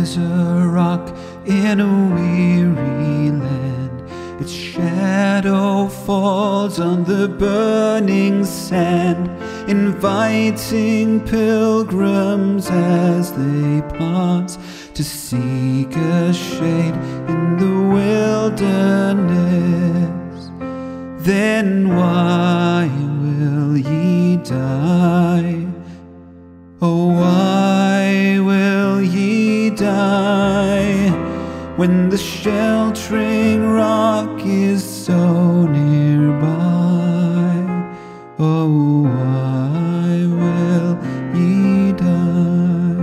as a rock in a weary land. Its shadow falls on the burning sand, inviting pilgrims as they pass to seek a shade in the wilderness. Then why will ye die? Oh, why will ye die when the sheltering rock is so nearby? Oh, why will ye die?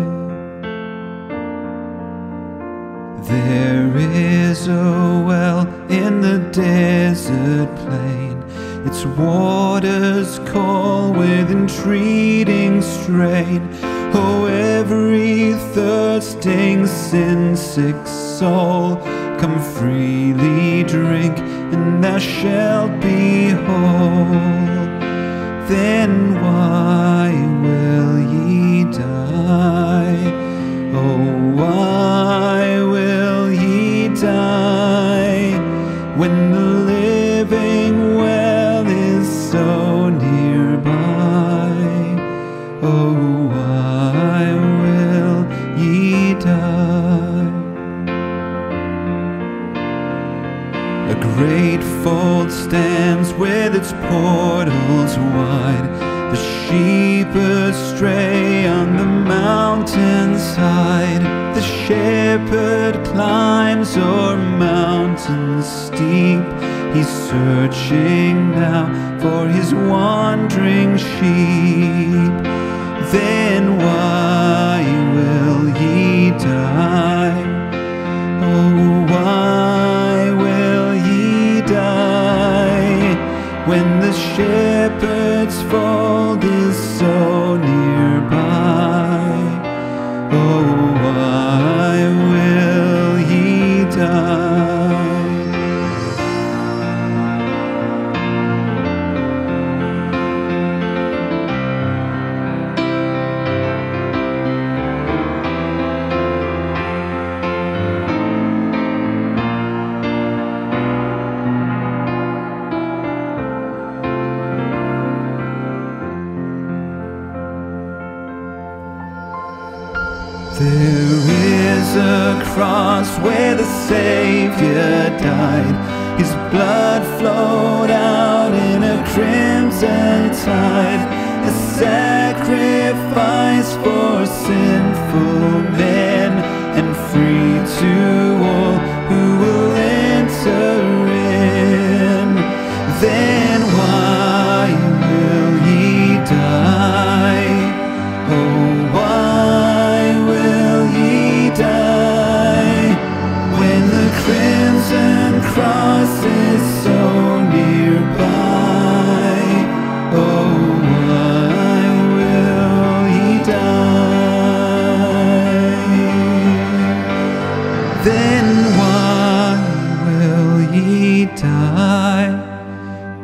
There is a well in the desert plain, its waters call with entreating strain. Oh, every thirsting, sin-sick soul, come freely drink, and thou shalt be whole. Then why will ye die? Oh, why will ye die when the living well is so nearby? Oh, why will ye die? A great fold stands with its portals wide. The sheep astray on the mountainside. The shepherd climbs o'er mountains steep. He's searching now for his wandering sheep. Then why will ye die? Oh, why will ye die when the shepherd's fold is so nearby? Oh, why will ye die? There is a cross where the Savior died. His blood flowed out in a crimson tide, a sacrifice for sinful men, and free to all who will enter in. Then why will ye die? Oh, why will ye die when the crimson cross is so nearby? Oh, why will ye die? Then why will ye die?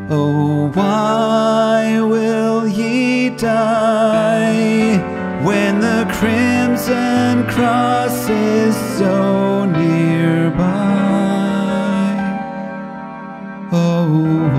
Oh, why will ye die when the crimson cross is so nearby? Oh,